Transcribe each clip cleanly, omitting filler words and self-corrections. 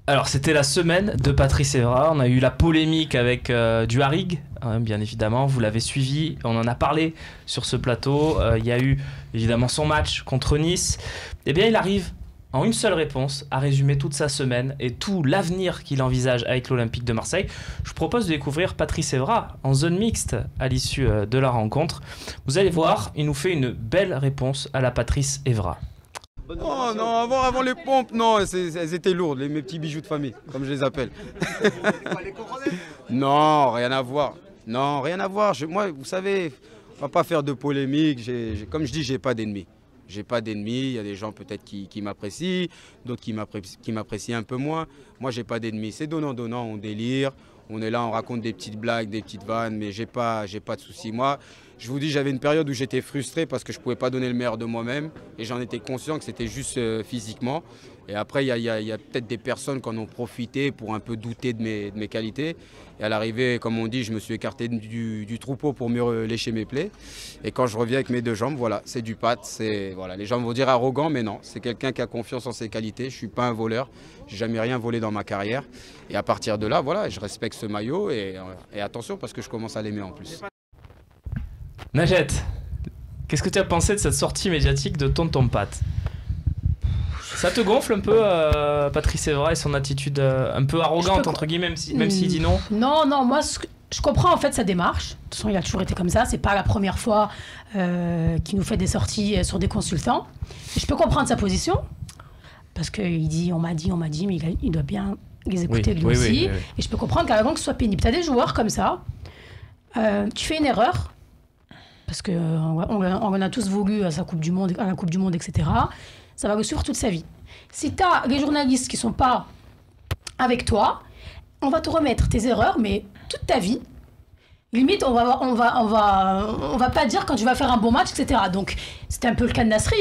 Alors, c'était la semaine de Patrice Evra. On a eu la polémique avec Duharig, hein, bien évidemment. Vous l'avez suivi. On en a parlé sur ce plateau. Il y a eu évidemment son match contre Nice. Eh bien, il arrive en une seule réponse à résumer toute sa semaine et tout l'avenir qu'il envisage avec l'Olympique de Marseille. Je vous propose de découvrir Patrice Evra en zone mixte à l'issue de la rencontre. Vous allez voir, il nous fait une belle réponse à la Patrice Evra. Non, non, avant les pompes, non, elles étaient lourdes, mes petits bijoux de famille, comme je les appelle. Non, rien à voir. Non, rien à voir. Moi, vous savez, on va pas faire de polémique. Comme je dis, j'ai pas d'ennemis. J'ai pas d'ennemis. Il y a des gens peut-être qui m'apprécient, d'autres qui m'apprécient un peu moins. Moi, j'ai pas d'ennemis. C'est donnant-donnant, on délire. On est là, on raconte des petites blagues, des petites vannes, mais j'ai pas de soucis. Moi, je vous dis, j'avais une période où j'étais frustré parce que je ne pouvais pas donner le meilleur de moi-même et j'en étais conscient que c'était juste physiquement. Et après, il y a peut-être des personnes qui en ont profité pour un peu douter de mes qualités. Et à l'arrivée, comme on dit, je me suis écarté du troupeau pour mieux lécher mes plaies. Et quand je reviens avec mes deux jambes, voilà, c'est du pat. Voilà, les gens vont dire arrogant, mais non, c'est quelqu'un qui a confiance en ses qualités. Je ne suis pas un voleur, je n'ai jamais rien volé dans ma carrière. Et à partir de là, voilà, je respecte ce maillot et attention parce que je commence à l'aimer en plus. Najet, qu'est-ce que tu as pensé de cette sortie médiatique de Tonton Pat ? Ça te gonfle un peu, Patrice Evra et son attitude un peu arrogante, entre guillemets, même s'il dit non ? Non, moi, je comprends en fait sa démarche. De toute façon, il a toujours été comme ça. C'est pas la première fois qu'il nous fait des sorties sur des consultants. Et je peux comprendre sa position, parce qu'il dit, on m'a dit, mais il doit bien les écouter lui aussi. Oui. Et je peux comprendre qu'à l'avant que ce soit pénible. Tu as des joueurs comme ça, tu fais une erreur, parce qu'on en a tous voulu à la Coupe du Monde, etc. Ça va le suivre toute sa vie. Si tu as les journalistes qui ne sont pas avec toi, on va te remettre tes erreurs, mais toute ta vie. Limite, on va pas dire quand tu vas faire un bon match, etc. Donc, c'était un peu le cas de Nasri,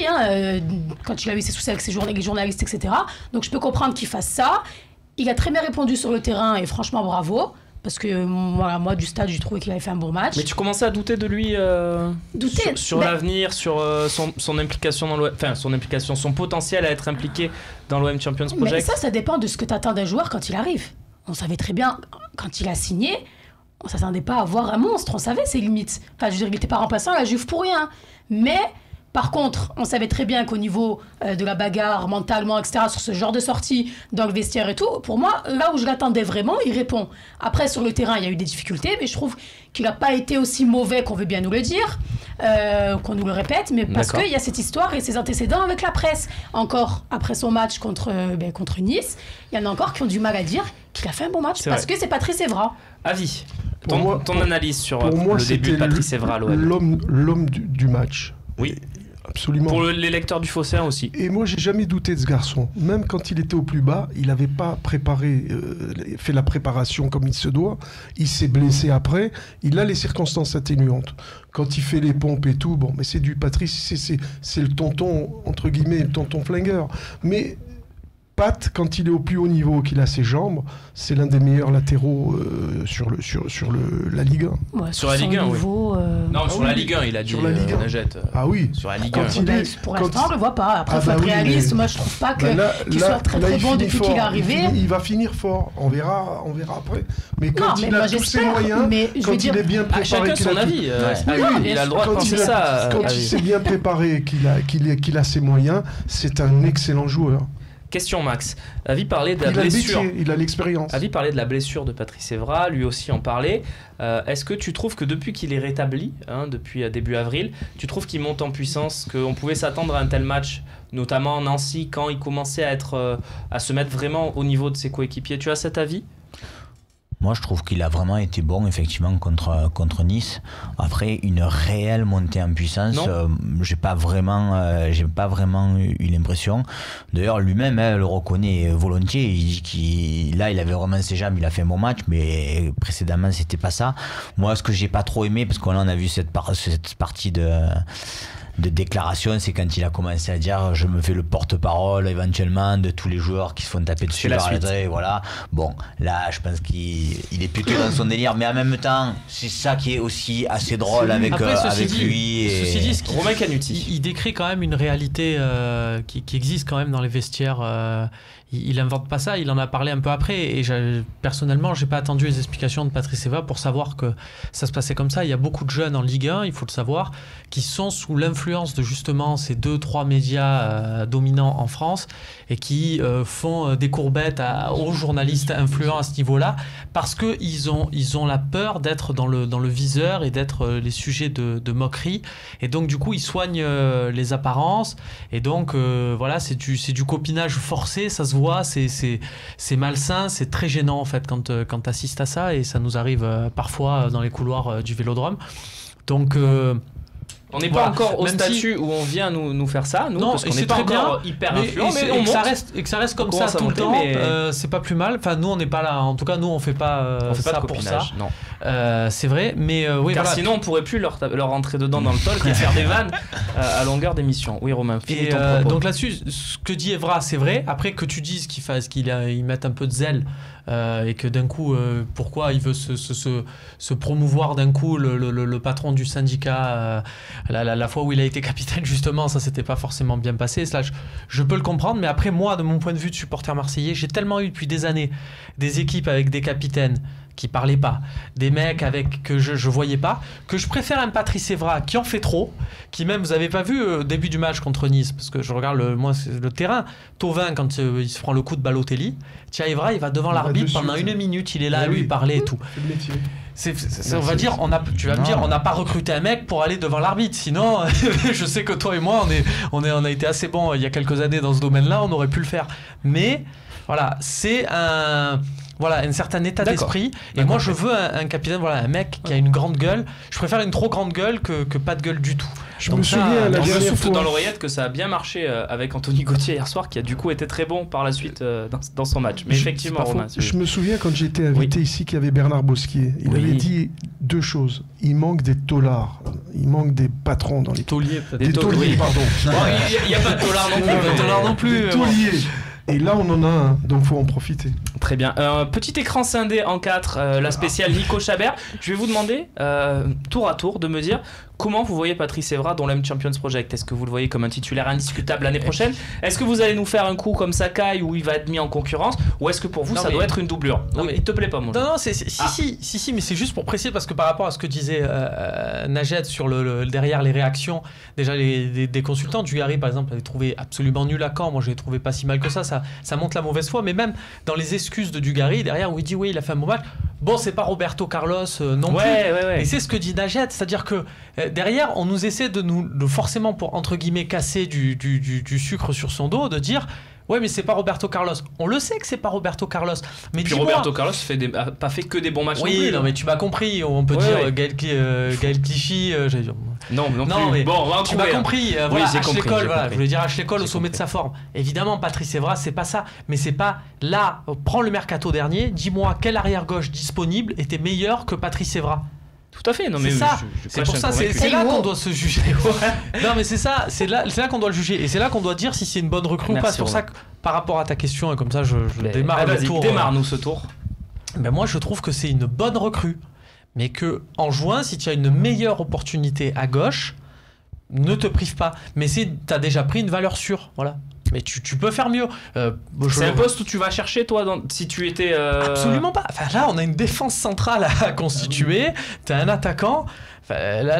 quand il a eu ses soucis avec les journalistes, etc. Donc, je peux comprendre qu'il fasse ça. Il a très bien répondu sur le terrain et franchement, bravo. Parce que moi, du stade, j'ai trouvé qu'il avait fait un bon match. Mais tu commençais à douter de lui sur l'avenir, sur son implication dans l'OM, enfin son potentiel à être impliqué dans l'OM Champions Project. Mais ça dépend de ce que tu attends d'un joueur quand il arrive. On savait très bien, quand il a signé, on ne s'attendait pas à voir un monstre, on savait ses limites. Enfin, je veux dire, il n'était pas remplaçant à la Juve pour rien. Mais... Par contre, on savait très bien qu'au niveau de la bagarre, mentalement, etc., sur ce genre de sortie, dans le vestiaire et tout, pour moi, là où je l'attendais vraiment, il répond. Après, sur le terrain, il y a eu des difficultés, mais je trouve qu'il n'a pas été aussi mauvais qu'on veut bien nous le dire, qu'on nous le répète, mais parce qu'il y a cette histoire et ses antécédents avec la presse. Encore, après son match contre Nice, il y en a encore qui ont du mal à dire qu'il a fait un bon match, parce que c'est Patrice Evra. Avis, ton analyse sur le début de Patrice Evra à l'OM. L'homme du match. Oui. Absolument. Pour les lecteurs du Phocéen aussi. Et moi, j'ai jamais douté de ce garçon. Même quand il était au plus bas, il n'avait pas fait la préparation comme il se doit. Il s'est blessé après. Il a les circonstances atténuantes. Quand il fait les pompes et tout, bon, mais c'est du Patrice, c'est le tonton, entre guillemets, le tonton flingueur. Mais Pat, quand il est au plus haut niveau, qu'il a ses jambes, c'est l'un des meilleurs latéraux sur la Ligue 1. Ouais, sur la Ligue 1, niveau, Non, sur la Ligue 1, il a dit Najet. Ah oui. Sur la Ligue 1. Pour l'instant, on ne le voit pas. Après, il faut être réaliste. Moi, je ne trouve pas qu'il soit très bon depuis qu'il est arrivé. Il va finir fort. On verra après. Mais quand il a tous ses moyens, quand il est bien préparé... Chacun son avis. Il a le droit de penser ça. Quand il s'est bien préparé, qu'il a ses moyens, c'est un excellent joueur. Question Max, Avis parlait de la blessure. Il a l'expérience. Avis parlait de la blessure de Patrice Evra, lui aussi en parlait. Est-ce que tu trouves que depuis qu'il est rétabli, depuis début avril, tu trouves qu'il monte en puissance, qu'on pouvait s'attendre à un tel match, notamment Nancy, quand il commençait à se mettre vraiment au niveau de ses coéquipiers? Tu as cet avis? Moi, je trouve qu'il a vraiment été bon, effectivement, contre Nice. Après, une réelle montée en puissance, j'ai pas vraiment eu l'impression. D'ailleurs, lui-même le reconnaît volontiers. Il dit il avait vraiment ses jambes, il a fait un bon match, mais précédemment, c'était pas ça. Moi, ce que j'ai pas trop aimé, parce qu'on a vu cette partie de déclaration, c'est quand il a commencé à dire je me fais le porte-parole éventuellement de tous les joueurs qui se font taper dessus par les voilà. Bon, là je pense qu'il est plutôt dans son délire, mais en même temps c'est ça qui est aussi assez drôle avec lui. Ceci dit, Romain Canuti, il décrit quand même une réalité qui existe quand même dans les vestiaires. il invente pas ça, il en a parlé un peu après et personnellement j'ai pas attendu les explications de Patrice Evra pour savoir que ça se passait comme ça. Il y a beaucoup de jeunes en Ligue 1, il faut le savoir, qui sont sous l'influence de justement ces 2-3 médias dominants en France et qui font des courbettes aux journalistes influents à ce niveau-là parce qu'ils ont la peur d'être dans le viseur et d'être les sujets de moquerie et donc du coup ils soignent les apparences et donc voilà, c'est du copinage forcé, ça se voit, c'est malsain, c'est très gênant en fait quand tu assistes à ça et ça nous arrive parfois dans les couloirs du Vélodrome. Donc on n'est pas encore au statut où on vient nous faire ça, nous, parce qu'on n'est pas encore hyper influent, mais que ça reste comme ça tout le temps, c'est pas plus mal. Enfin, nous, on n'est pas là. En tout cas, nous, on fait pas ça pour ça. Non. C'est vrai, mais oui. Car voilà. sinon, on pourrait plus leur rentrer dedans dans le talk et faire des vannes à longueur d'émission. Oui, Romain, finis ton propos. Donc là-dessus, ce que dit Evra, c'est vrai. Après, que tu dises qu'ils mettent un peu de zèle. Et que d'un coup, pourquoi il veut se promouvoir d'un coup le patron du syndicat la fois où il a été capitaine justement, ça s'était pas forcément bien passé. Je peux le comprendre, mais après moi, de mon point de vue de supporter marseillais, j'ai tellement eu depuis des années des équipes avec des capitaines qui parlaient pas, des mecs avec que je voyais pas, que je préfère un Patrice Evra qui en fait trop, qui même, vous avez pas vu au début du match contre Nice, parce que je regarde le terrain, Thauvin quand il se prend le coup de Balotelli, tiens Evra il va devant l'arbitre pendant une minute, il est là à lui parler et tout. On va dire, tu vas me dire, on n'a pas recruté un mec pour aller devant l'arbitre, sinon je sais que toi et moi on a été assez bons il y a quelques années dans ce domaine-là, on aurait pu le faire, mais voilà, c'est un certain état d'esprit. Et moi, je veux un capitaine, un mec qui a une grande gueule. Je préfère une trop grande gueule que pas de gueule du tout. Je me souviens la dernière souffle fois dans l'oreillette que ça a bien marché avec Anthony Gauthier hier soir, qui a du coup été très bon par la suite dans son match. Mais effectivement, Romain, je me souviens quand j'étais invité ici qu'il y avait Bernard Bosquier. Il avait dit deux choses. Il manque des taulards. Il manque des patrons dans les tauliers. Des tauliers, pardon. Il n'y a pas de taulards non plus. Des tauliers. Et là, on en a un, donc faut en profiter. Très bien. Petit écran scindé en 4, la spéciale Nico Chabert. Je vais vous demander, tour à tour, de me dire comment vous voyez Patrice Evra dans l'M Champions Project. Est-ce que vous le voyez comme un titulaire indiscutable l'année prochaine? Est-ce que vous allez nous faire un coup comme Sakai où il va être mis en concurrence? Ou est-ce que pour vous, ça doit être une doublure? Il te plaît pas, mon jeu? Non, si, mais c'est juste pour préciser, parce que par rapport à ce que disait Najed sur derrière les réactions, déjà des consultants, Dugarry par exemple avait trouvé absolument nul à Caen. Moi, je l'ai trouvé pas si mal que ça montre la mauvaise foi, mais même dans les excuses de Dugarry, derrière où il dit oui, il a fait un bon match, bon, c'est pas Roberto Carlos non plus. Et c'est ce que dit Najed, c'est-à-dire que derrière, on nous essaie de forcément pour entre guillemets casser du sucre sur son dos, de dire ouais, mais c'est pas Roberto Carlos. On le sait que c'est pas Roberto Carlos. Mais puis Roberto Carlos a pas fait que des bons matchs. Oui, non, mais tu m'as compris. On peut dire Gaël Clichy. Non, mais bon, tu m'as compris. Ashley Cole, je voulais dire Ashley Cole au sommet de sa forme. Évidemment, Patrice Evra, c'est pas ça. Mais c'est pas là. Prends le mercato dernier. Dis-moi quel arrière gauche disponible était meilleur que Patrice Evra. Tout à fait, non mais c'est ça. C'est pour ça, c'est là qu'on doit se juger. Non mais c'est ça, c'est là qu'on doit le juger et c'est là qu'on doit dire si c'est une bonne recrue ou pas. C'est pour ça que par rapport à ta question, et comme ça je démarre le tour. Démarre-nous ce tour. Ben moi je trouve que c'est une bonne recrue, mais que en juin, si tu as une meilleure opportunité à gauche, ne te prive pas. Mais t'as déjà pris une valeur sûre, voilà. Mais tu peux faire mieux. C'est un poste où tu vas chercher, toi, si tu étais... Absolument pas. Enfin, là, on a une défense centrale à constituer. T'as un attaquant. Enfin, là,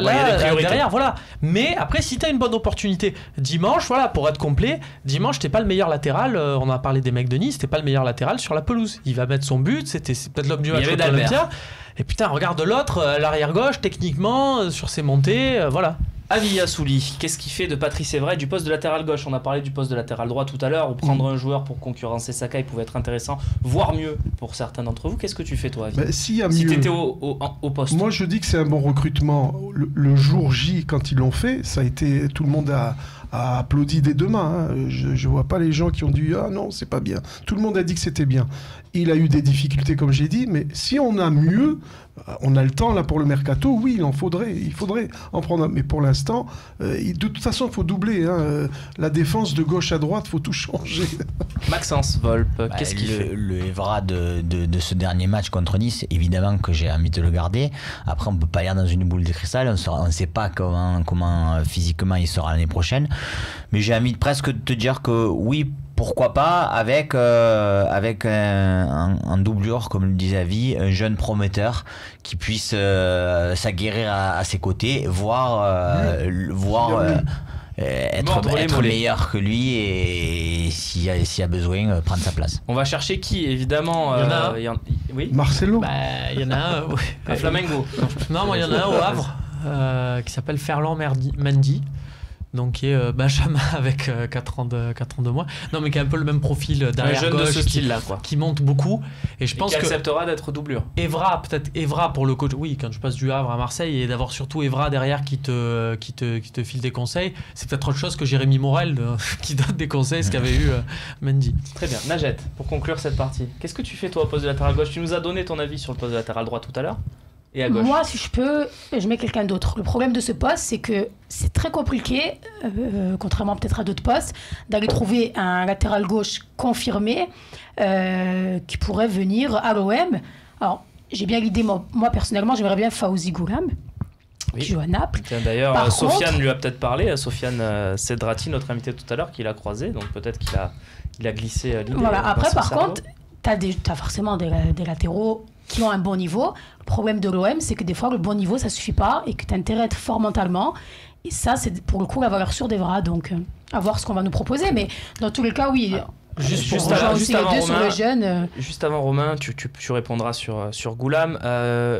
derrière, voilà. Mais après, si t'as une bonne opportunité, dimanche, voilà, pour être complet, dimanche, t'es pas le meilleur latéral. On a parlé des mecs de Nice, t'es pas le meilleur latéral sur la pelouse. Il va mettre son but. C'est peut-être l'homme du match contre l'Olympia. Et putain, regarde l'autre, l'arrière-gauche, techniquement, sur ses montées, voilà. Avi Assouli, qu'est-ce qu'il fait de Patrice Evra et du poste de latéral gauche? On a parlé du poste de latéral droit tout à l'heure, où prendre un joueur pour concurrencer Sakai pouvait être intéressant, voire mieux pour certains d'entre vous. Qu'est-ce que tu fais, toi, Avi? S'il y a si mieux, t'étais au poste. Moi, je dis que c'est un bon recrutement. Le jour J, quand ils l'ont fait, ça a été, tout le monde a applaudi des deux mains. Je vois pas les gens qui ont dit ah non, c'est pas bien. Tout le monde a dit que c'était bien. Il a eu des difficultés, comme j'ai dit, mais si on a mieux, on a le temps là pour le mercato. Oui, il faudrait en prendre. Mais pour l'instant, de toute façon, il faut doubler. La défense de gauche à droite, faut tout changer. Maxence Volpe, qu'est-ce qu'il fait? Le Evra de ce dernier match contre Nice, évidemment que j'ai envie de le garder. Après, on peut pas lire dans une boule de cristal. On ne sait pas comment physiquement il sera l'année prochaine. Mais j'ai envie de presque te dire que oui. pourquoi pas avec en doublure, comme le disait Avi, un jeune prometteur qui puisse s'aguerrir à ses côtés, voire être meilleur que lui et s'il y a besoin, prendre sa place. On va chercher qui, évidemment. Il y en a un. Oui. Marcelo. Il y en a un. À Flamengo. Non, moi il y en a un au Havre qui s'appelle Ferland Mendy. Donc qui est Benjamin avec 4 ans de moins. Non, mais qui a un peu le même profil derrière un jeune gauche, de ce style-là, quoi. Qui monte beaucoup. Et je pense qui que acceptera d'être doublure. Evra pour le coach. Oui, quand je passe du Havre à Marseille et d'avoir surtout Evra derrière qui te file des conseils, c'est peut-être autre chose que Jérémy Morel qui donne des conseils, ce qu'avait eu Mendy. Très bien. Najat, pour conclure cette partie, qu'est-ce que tu fais toi au poste de latéral gauche? Tu nous as donné ton avis sur le poste de latéral droit tout à l'heure. Et à gauche. Moi, si je peux, je mets quelqu'un d'autre. Le problème de ce poste, c'est que c'est très compliqué, contrairement peut-être à d'autres postes, d'aller trouver un latéral gauche confirmé qui pourrait venir à l'OM. Alors, j'ai bien l'idée, moi personnellement, j'aimerais bien Fawzi Goulam, qui joue à Naples. D'ailleurs, Sofiane lui a peut-être parlé, Sofiane Cedrati, notre invité tout à l'heure, qui l'a croisé, donc peut-être qu'il a glissé l'idée. Voilà. Après, par contre, t'as forcément des latéraux qui ont un bon niveau. Le problème de l'OM, c'est que des fois, le bon niveau, ça suffit pas et que tu as intérêt à être fort mentalement. Et ça, c'est pour le coup la valeur sûre d'Evra. Donc, à voir ce qu'on va nous proposer. Mais dans tous les cas, oui. Juste avant Romain, tu répondras sur Goulam.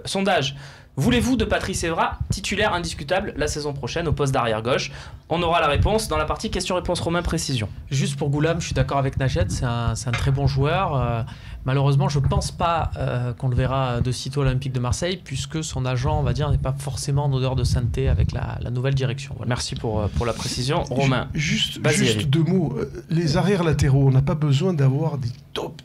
Sondage. Voulez-vous de Patrice Evra titulaire indiscutable la saison prochaine au poste d'arrière gauche? On aura la réponse dans la partie question-réponse. Romain, précision. Juste pour Goulam, je suis d'accord avec Najat, c'est un très bon joueur. Malheureusement, je ne pense pas qu'on le verra de sitôt à l'Olympique de Marseille, puisque son agent, on va dire, n'est pas forcément en odeur de sainteté avec la nouvelle direction. Voilà. Merci pour la précision. Romain. Juste 2 mots. Les arrières latéraux, on n'a pas besoin d'avoir des tops,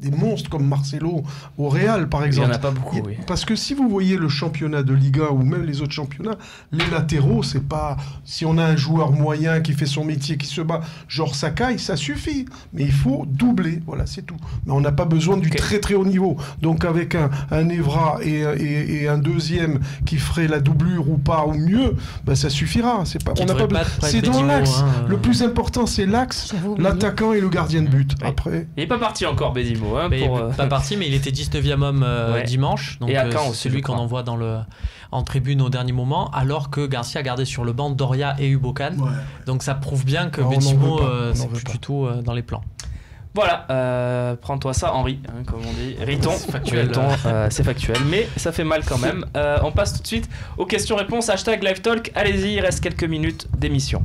des monstres comme Marcelo au Real, par exemple. Il n'y en a pas beaucoup, oui. Parce que si vous voyez le championnat de Ligue 1 ou même les autres championnats, les latéraux, c'est pas... Si on a un joueur moyen qui fait son métier, qui se bat, genre Sakai, ça suffit. Mais il faut doubler, voilà, c'est tout. Mais on n'a pas besoin du très très haut niveau. Donc avec un Evra et un deuxième qui ferait la doublure ou pas, ou mieux, ben ça suffira. C'est pas, on n'a pas c'est dans l'axe. Le plus important, c'est l'axe, l'attaquant et le gardien de but. Oui. Après... Il n'est pas parti encore, Bédimo. Il n'est pas parti, mais il était 19e homme dimanche. Donc, et à Caen aussi, celui qu'on envoie en tribune au dernier moment, alors que Garcia gardait sur le banc Doria et Ubokan. Ouais. Donc ça prouve bien que Bédimo, c'est plus du tout dans les plans. Voilà, prends-toi ça, Henri, comme on dit. Riton, c'est factuel. C'est factuel, mais ça fait mal quand même. On passe tout de suite aux questions-réponses. #LiveTalk. Allez-y, il reste quelques minutes d'émission.